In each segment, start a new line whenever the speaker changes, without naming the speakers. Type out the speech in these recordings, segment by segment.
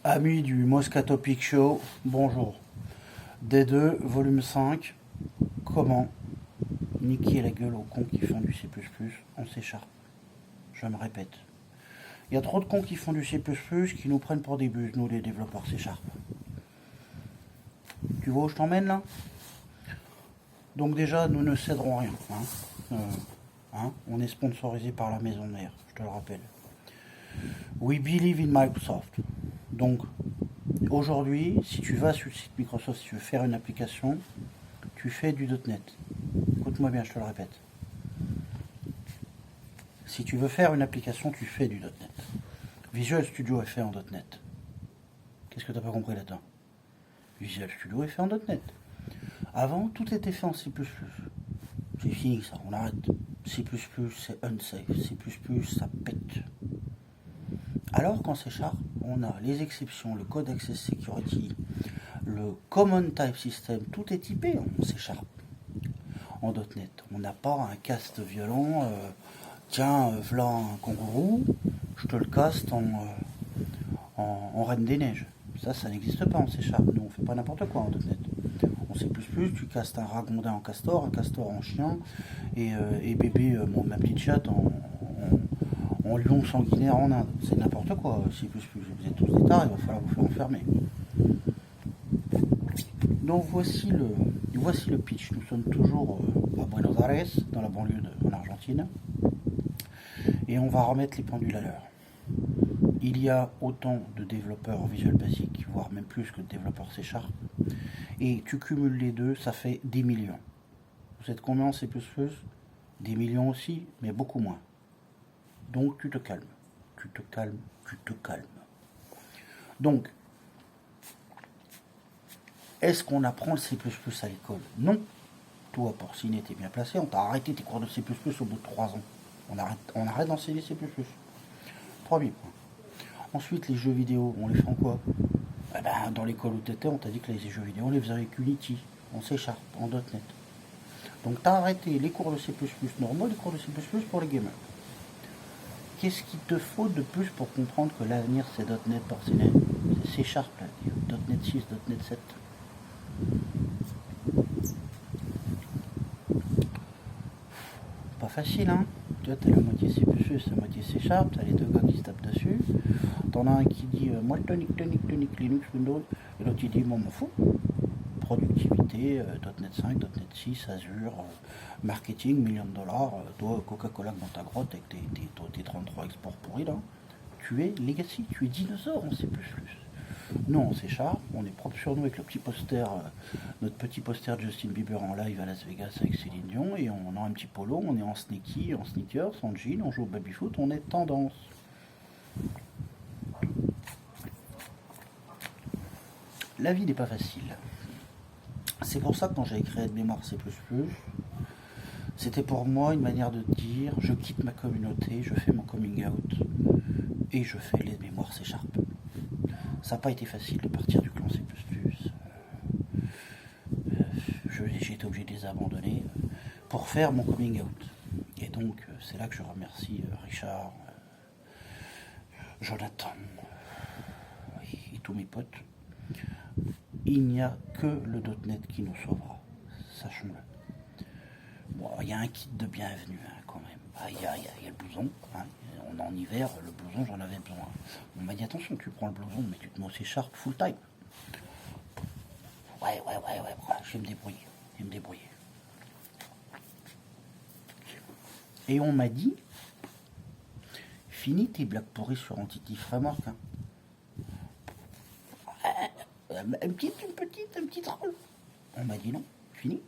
Amis du Moscato Peak Show, bonjour. D2, volume 5. Comment niquer la gueule aux cons qui font du C++ en C#. Je me répète. Il y a trop de cons qui font du C++ qui nous prennent pour des buses, nous les développeurs C#. Tu vois où je t'emmène là? Donc déjà, nous ne céderons rien. On est sponsorisé par la maison mère, je te le rappelle. We believe in Microsoft. Donc, aujourd'hui, si tu vas sur le site Microsoft, si tu veux faire une application, tu fais du .NET. Écoute-moi bien, je te le répète. Si tu veux faire une application, tu fais du .NET. Visual Studio est fait en .NET. Qu'est-ce que tu n'as pas compris là-dedans? Visual Studio est fait en .NET. Avant, tout était fait en C++. C'est fini ça, on arrête. C++, c'est unsafe. C++, ça pète. Alors qu'en C#, on a les exceptions, le code access security, le common type system, tout est typé en C#. En .NET, on n'a pas un cast violent, tiens, voilà un kangourou, je te le caste en Reine des Neiges. Ça n'existe pas en C#. Nous, on fait pas n'importe quoi en .NET. En C++, tu castes un ragondin en castor, un castor en chien, et bébé, ma petite chatte en lion sanguinaire en Inde. C'est n'importe quoi, C++. Vous êtes tous des tards, il va falloir vous faire enfermer. Donc voici le pitch. Nous sommes toujours à Buenos Aires, dans la banlieue en Argentine, et on va remettre les pendules à l'heure. Il y a autant de développeurs Visual Basic, voire même plus que de développeurs C#, et tu cumules les deux, ça fait des millions. Vous êtes combien en C++? Des millions aussi, mais beaucoup moins. Donc tu te calmes, tu te calmes, tu te calmes. Donc, est-ce qu'on apprend le C++ à l'école? Non. Toi, Porcinet, t'es bien placé, on t'a arrêté tes cours de C++ au bout de 3 ans. On arrête d'enseigner C++. Premier point. Ensuite, les jeux vidéo, on les fait en quoi? Dans l'école où t'étais, on t'a dit que les jeux vidéo, on les faisait avec Unity, en C#, en .NET. Donc t'as arrêté les cours de C++ normaux, les cours de C++ pour les gamers. Qu'est-ce qu'il te faut de plus pour comprendre que l'avenir c'est .NET, Porcinet? C'est C# l'avenir. .NET 6, .NET 7. Pas facile, hein? Tu vois, t'as la moitié C++, la moitié C#, t'as les deux gars qui se tapent dessus. T'en as un qui dit moi tonique, Linux, Windows, et l'autre il dit moi m'en fous. Productivité, .NET 5, .NET 6, Azure, marketing, millions de dollars, toi Coca-Cola dans ta grotte avec tes 33 exports pourris là. Tu es legacy, tu es dinosaure en C++. Nous en C#, on est propre sur nous avec le petit poster, notre petit poster de Justin Bieber en live à Las Vegas avec Céline Dion, et on a un petit polo, on est en sneaky, en sneakers, en jean, on joue au baby-foot, on est tendance. La vie n'est pas facile. C'est pour ça que quand j'ai créé de mémoire C++, c'était pour moi une manière de dire je quitte ma communauté, je fais mon coming out et je fais les mémoires C#. Ça n'a pas été facile de partir du clan C++. J'ai été obligé de les abandonner pour faire mon coming out. Et donc c'est là que je remercie Richard, Jonathan et tous mes potes. Il n'y a que le .NET qui nous sauvera, sachons-le. Bon, il y a un kit de bienvenue quand même. Il y a le blouson, on est en hiver, le blouson j'en avais besoin. On m'a dit attention, tu prends le blouson mais tu te mets au C# full time. Ouais, je vais me débrouiller. Et on m'a dit, finis tes blagues pourries sur Entity Framework. Un petit troll. On m'a dit non, fini.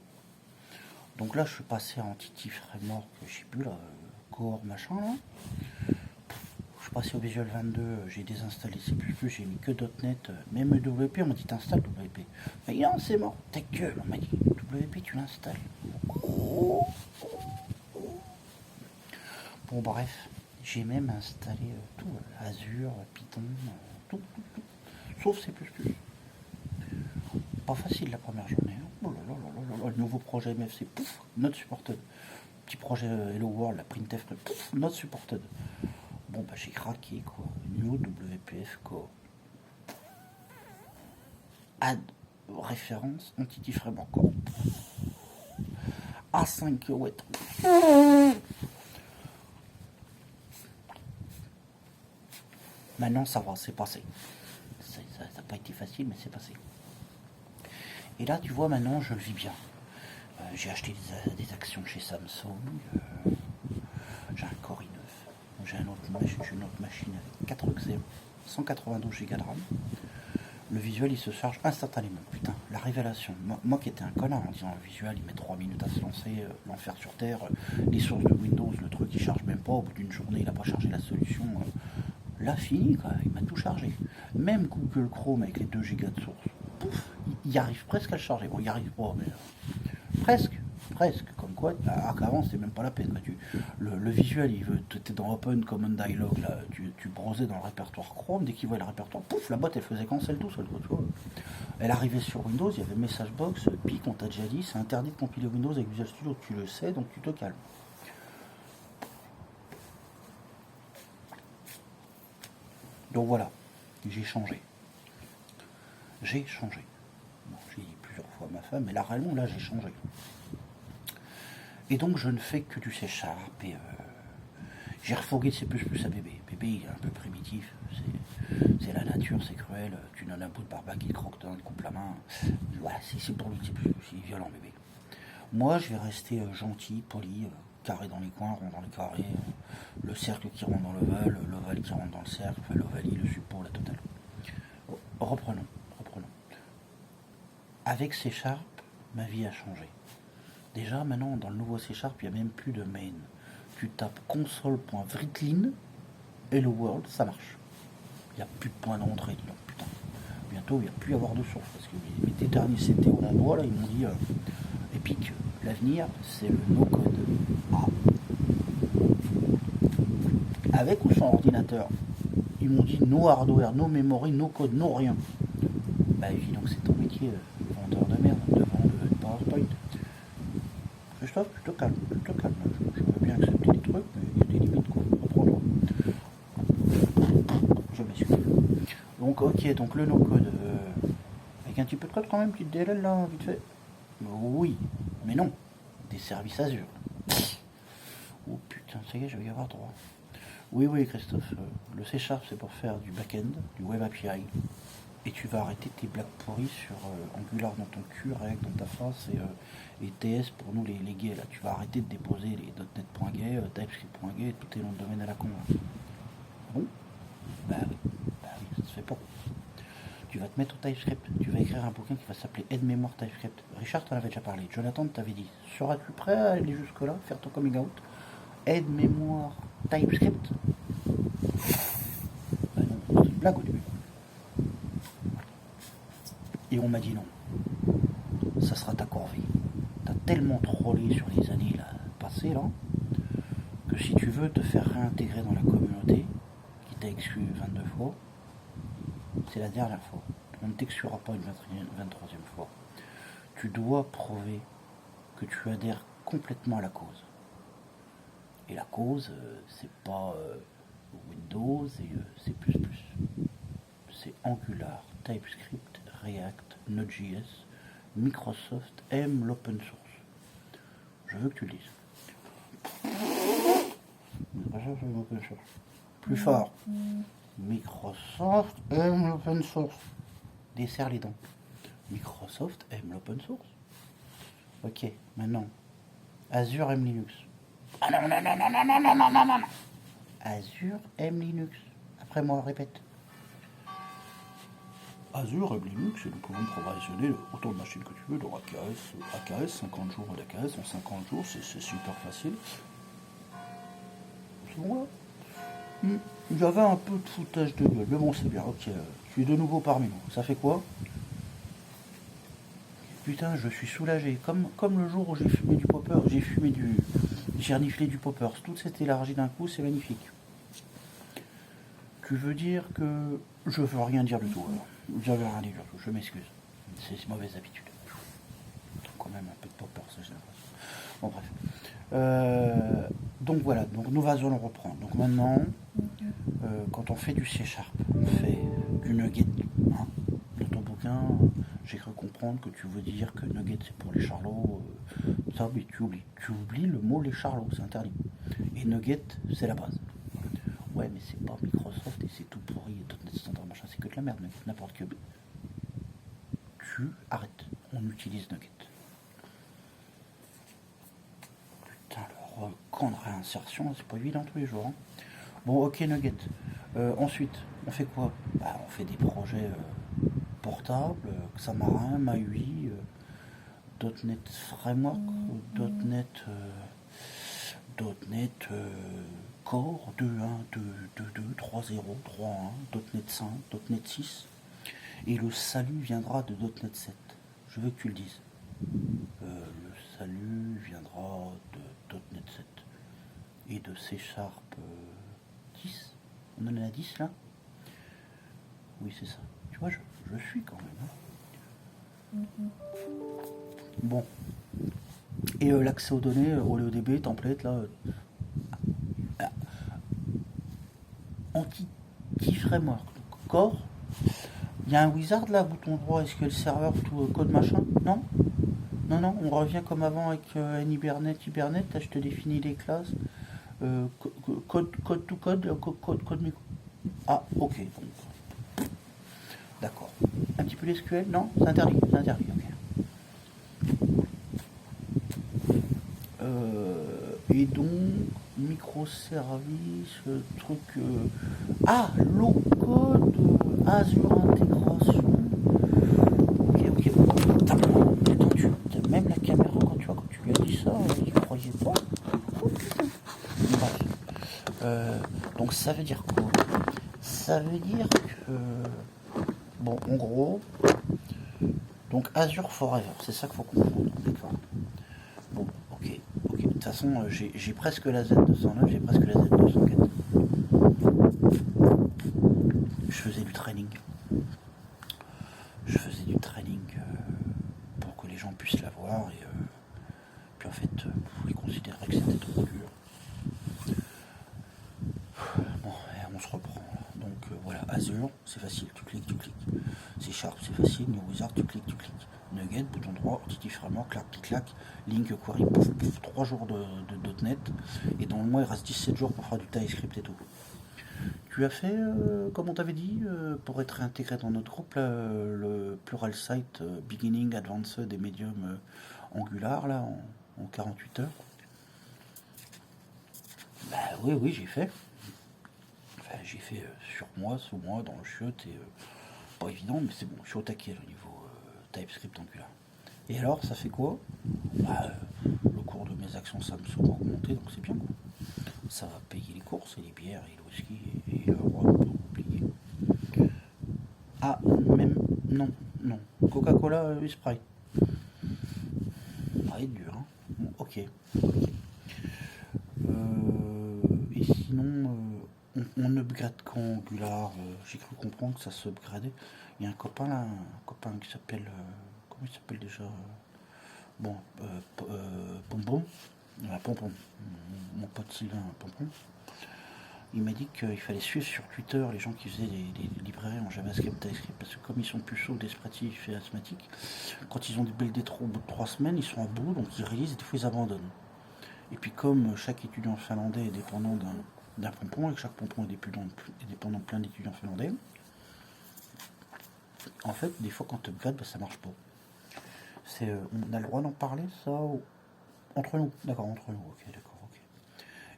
Donc là, je suis passé à Entity Framework, je sais plus là, Core machin là. Je suis passé au Visual 22, j'ai désinstallé C++, j'ai mis que .NET, même WP, on m'a dit t'installes WP. Mais non, c'est mort, ta gueule, on m'a dit, WP tu l'installes. Bon bref, j'ai même installé tout, Azure, Python, tout. Sauf C++. Pas facile la première journée. Oh là là, le nouveau projet MFC, pouf, not supported. Petit projet Hello World, la printf, pouf, not supported. Bon bah j'ai craqué quoi. New WPF quoi. Add référence, entity framework core. A5 kilowatts. Maintenant, ça va, c'est passé. Ça n'a pas été facile, mais c'est passé. Et là, tu vois, maintenant, je le vis bien. J'ai acheté des actions chez Samsung. J'ai un Core i9. J'ai une autre machine avec 4 Xeon, 192 Go de RAM. Le visuel, il se charge instantanément. Putain, la révélation. Moi qui étais un connard en disant le visuel, il met 3 minutes à se lancer, l'enfer sur Terre, les sources de Windows, le truc, il charge même pas. Au bout d'une journée, il n'a pas chargé la solution. Là, fini, quoi. Il m'a tout chargé. Même Google Chrome avec les 2 Go de source, pouf, il arrive presque à le charger. Bon, il arrive pas, mais presque. Comme quoi, avant, c'était même pas la peine. Le visuel, tu étais dans Open Common Dialog, là, tu browsais dans le répertoire Chrome, dès qu'il voyait le répertoire, pouf, la boîte, elle faisait cancel tout seul. Tu vois. Elle arrivait sur Windows, il y avait Message Box, pic, on t'a déjà dit, c'est interdit de compiler Windows avec Visual Studio, tu le sais, donc tu te calmes. Donc voilà, j'ai changé. Bon, j'ai dit plusieurs fois à ma femme, mais là, réellement, là, j'ai changé. Et donc, je ne fais que du C#, et j'ai refourgué de C++ à bébé. Bébé, il est un peu primitif, c'est la nature, c'est cruel, tu donnes un bout de barbac qui croque dans, il coupe la main. Voilà, c'est pour lui, c'est violent, bébé. Moi, je vais rester gentil, poli, carré dans les coins, rond dans les carrés, le cercle qui rentre dans l'ovale qui rentre dans le cercle, enfin, l'ovalie, le support, la totale. Reprenons. Avec C#, ma vie a changé. Déjà, maintenant, dans le nouveau C#, il n'y a même plus de main. Tu tapes console.writlin, Hello World, ça marche. Il n'y a plus de point d'entrée. Donc, putain, bientôt, il n'y a plus à avoir de source. Parce que mes derniers CTO d'endroit, là, ils m'ont dit Epic, l'avenir, c'est le no-code. Avec ou sans ordinateur, ils m'ont dit no hardware, no memory, no code, no rien. Bah, évidemment que c'est ton métier, vendeur de merde, de vendre de PowerPoint. Christophe, tu te calmes. Je veux bien accepter les trucs, mais il y a des limites, quoi. Reprends-toi. Je m'excuse. Donc, ok, donc le no-code, avec un petit peu de code quand même, petite DLL là, vite fait. Oui, mais non. Des services Azure. Oh putain, ça y est, je vais y avoir droit. Oui, Christophe, le C# c'est pour faire du back-end, du web API. Et tu vas arrêter tes blagues pourries sur Angular dans ton cul, React dans ta face et TS pour nous les gays là. Tu vas arrêter de déposer les .NET.gay, TypeScript.gay et tous tes noms de domaine à la con. Là. Bon, bah oui, ça se fait pas. Tu vas te mettre au TypeScript, tu vas écrire un bouquin qui va s'appeler Aide-mémoire TypeScript. Richard t'en avait déjà parlé, Jonathan t'avait dit. Seras-tu prêt à aller jusque là, faire ton coming out? Aide-mémoire TypeScript? Bah non, c'est une blague au début. Et on m'a dit non. Ça sera ta corvée. T'as tellement trollé sur les années là, passées là, que si tu veux te faire réintégrer dans la communauté, qui t'a exclu 22 fois, c'est la dernière fois. On ne t'exclura pas une 23e fois. Tu dois prouver que tu adhères complètement à la cause. Et la cause, c'est pas Windows et C++. C'est Angular, TypeScript, React, Node.js. Microsoft aime l'open source. Je veux que tu le dises. Microsoft aime l'open source. Plus fort. Microsoft aime l'open source. Desserre les dents. Microsoft aime l'open source. Ok, maintenant. Azure aime Linux. Ah non. Azure aime Linux. Après moi, répète. Azure aime Linux et nous pouvons provisionner autant de machines que tu veux dans AKS, 50 jours d'AKS en 50 jours, c'est super facile. C'est bon là. J'avais un peu de foutage de gueule, mais bon c'est bien, ok, je suis de nouveau parmi nous. Ça fait quoi? Putain, je suis soulagé, comme le jour où j'ai fumé du popper, j'ai reniflé du popper, tout s'est élargi d'un coup, c'est magnifique. Tu veux dire que je veux rien dire du tout alors. J'avais rien dit du tout, je m'excuse. C'est une mauvaise habitude. Quand même un peu de popper, ça j'ai l'impression. Bon bref. Donc voilà, donc nous allons reprendre. Donc maintenant, quand on fait du C#, on fait du nugget. Hein. Dans ton bouquin, J'ai cru comprendre que tu veux dire que Nugget c'est pour les charlots. Ça, mais tu oublies. Tu oublies le mot les charlots, c'est interdit. Et Nugget, c'est la base. Ouais, mais c'est pas Microsoft et c'est tout pourri. .NET Standard, machin, c'est que de la merde, Nugget, n'importe que. Tu arrêtes. On utilise Nugget. Putain, le camp de réinsertion, c'est pas évident tous les jours. Hein. Bon, ok, Nugget. Ensuite, on fait quoi? Bah, on fait des projets portables, Xamarin, MAUI, .NET Framework, .NET, .NET Core 2.1, 2.2, 3.0, 3.1, .NET 5, .NET 6. Et le salut viendra de .NET 7. Je veux que tu le dises. Le salut viendra de .NET 7 et de C Sharp 10. On en est à 10 là? Oui, c'est ça. Tu vois, je suis quand même. Hein. Bon. Et l'accès aux données, OleoDB, template, là. Entity Framework. Core. Il y a un wizard là, bouton droit, SQL Server, tout code machin? Non? Non, on revient comme avant avec Hibernate. Là, je te définis les classes. Code to code micro. Ah, ok. Bon. D'accord. Un petit peu l'SQL? Non? C'est interdit, ok. Et donc, microservice, truc... Ah, low code, Azure intégration. Ok. Détendu. Même la caméra, quand tu lui as dit ça, il ne croyait pas. Bref. Donc ça veut dire quoi? Ça veut dire que... Bon, en gros... Donc Azure Forever, c'est ça qu'il faut comprendre. D'accord. Bon, ok. De toute façon, j'ai presque la Z209, j'ai presque la Z204. Je faisais du training. Pour que les gens puissent l'avoir. Et puis en fait, ils considéraient que c'était trop dur. Bon, on se reprend. Donc voilà, Azure, c'est facile, tu cliques. C Sharp, c'est facile. New Wizard, tu cliques. Nugget, bouton droit, Entity Framework, clac, Link Query, 3 jours de .NET. Et dans le mois, il reste 17 jours pour faire du TypeScript et tout. Tu as fait, comme on t'avait dit, pour être intégré dans notre groupe, là, le Plural Site Beginning, Advanced et Medium Angular, là, en 48 heures. Bah oui, j'ai fait. Enfin, j'ai fait sur moi, sous moi, dans le chiotte, et pas évident, mais c'est bon, je suis au taquet au niveau TypeScript Angular. Et alors, ça fait quoi? Bah, le cours de mes actions, ça me souvent augmenté, donc c'est bien quoi. Ça va payer les courses, et les bières, et le whisky, et le roi, pour oublier. Ah, même, non. Coca-Cola et Sprite. Ah, il est dur, hein. Bon, ok. Et sinon, on upgrade quand Angular, j'ai cru comprendre que ça se upgradait. Il y a un copain là, qui s'appelle, comment il s'appelle déjà? Bon, Pompom. Pompom. Mon pote Sylvain Pompom. Il m'a dit qu'il fallait suivre sur Twitter les gens qui faisaient des librairies en JavaScript, TypeScript, parce que comme ils sont puceaux, despratifs et asthmatiques, quand ils ont des belles détros au bout de 3 semaines, ils sont à bout, donc ils réalisent et des fois ils abandonnent. Et puis comme chaque étudiant finlandais est dépendant d'un pompon, et que chaque pompon est dépendant de plein d'étudiants finlandais, en fait, des fois quand tu upgrades, ça marche pas. On a le droit d'en parler, ça entre nous? D'accord, entre nous, ok.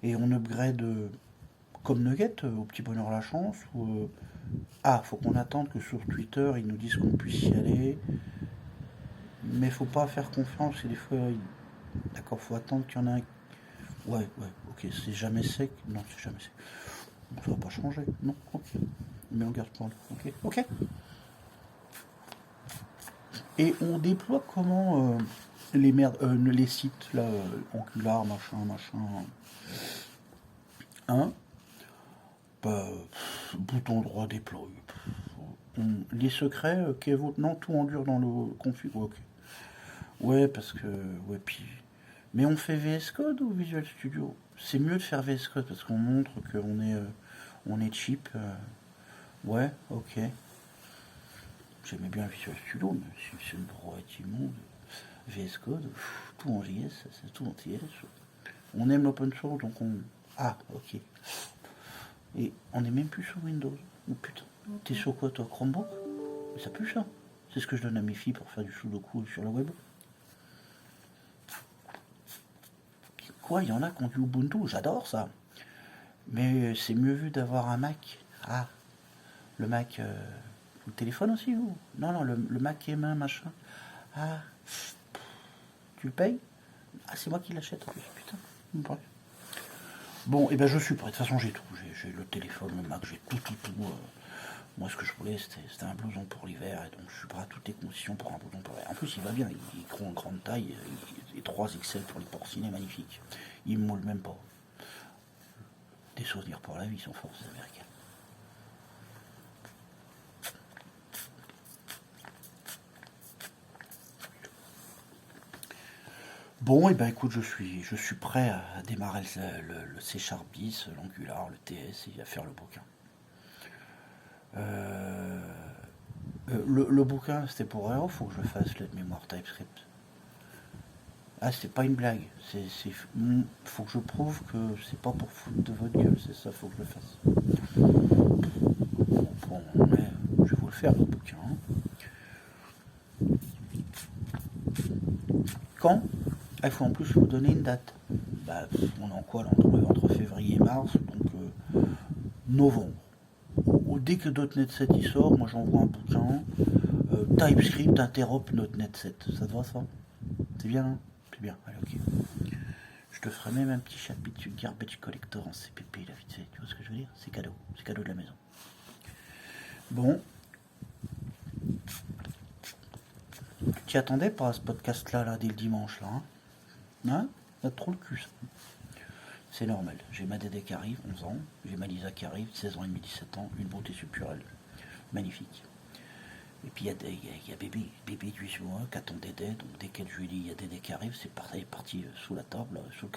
Et on upgrade comme Nugget, au petit bonheur la chance, ou... faut qu'on attende que sur Twitter, ils nous disent qu'on puisse y aller, mais faut pas faire confiance, parce que des fois, d'accord, faut attendre qu'il y en a un... Ouais, ok, c'est jamais sec. Non, c'est jamais sec. Ça va pas changer. Non, ok. Mais on garde point. Ok. Et on déploie comment les sites, là, Angular, machin. Hein? Bah, bouton droit, déploie. Les secrets, non, tout en dur dans le config. Ok. Ouais, parce que... Ouais, puis... Mais on fait VS Code ou Visual Studio? C'est mieux de faire VS Code parce qu'on montre qu'on est cheap. Ouais, ok. J'aimais bien Visual Studio, mais c'est une brouette immonde. VS Code, tout en JS, c'est tout en TS. On aime l'open source, donc on... Ah, ok. Et on n'est même plus sur Windows. Oh putain. T'es sur quoi, toi, Chromebook? Mais ça pue, ça. C'est ce que je donne à mes filles pour faire du sudoku sur la web. Quoi, il y en a qui ont du Ubuntu, j'adore ça. Mais c'est mieux vu d'avoir un Mac. Ah, le Mac... le téléphone aussi, ou? Non, non, le Mac M1, machin. Ah, tu le payes? Ah, c'est moi qui l'achète en plus, putain. Bref. Bon, et ben je suis prêt. De toute façon, j'ai tout. J'ai le téléphone, le Mac, j'ai tout. Moi, ce que je voulais, c'était un blouson pour l'hiver, et donc je suis prêt à toutes les conditions pour un blouson pour l'hiver. En plus, il va bien, il est en grande taille, et 3 XL pour les porcinés, magnifique. Il me moule même pas. Des souvenirs pour la vie, sont forces américaines. Bon, et ben écoute, je suis prêt à démarrer le C Sharp 10, l'Angular, le TS, et à faire le bouquin. Le bouquin, c'était pour rien, faut que je fasse l'aide mémoire TypeScript. Ah, c'est pas une blague. Faut que je prouve que c'est pas pour foutre de votre gueule, c'est ça, faut que je le fasse. Bon, mais je vais vous le faire, le bouquin. Quand? Ah, il faut en plus vous donner une date. Bah, on est en quoi là, entre février et mars, donc novembre. Dès que .NET 7 y sort, moi j'envoie un bouquin. TypeScript interop .NET 7. Ça te va ça? C'est bien, hein? C'est bien, allez, ok. Je te ferai même un petit chapitre sur Garbage Collector en CPP, là, vite fait. Tu vois ce que je veux dire? C'est cadeau de la maison. Bon. Tu t'y attendais pas à ce podcast-là, là, dès le dimanche, là, hein? Hein? T'as trop le cul, ça. C'est normal. J'ai ma Dédé qui arrive, 11 ans. J'ai ma Lisa qui arrive, 16 ans et demi, 17 ans. Une beauté suppurelle. Magnifique. Et puis il y a bébé 18 mois qui attend Dédé. Donc dès qu'elle lui dit il y a Dédé qui arrive, c'est parti sous la table, sous le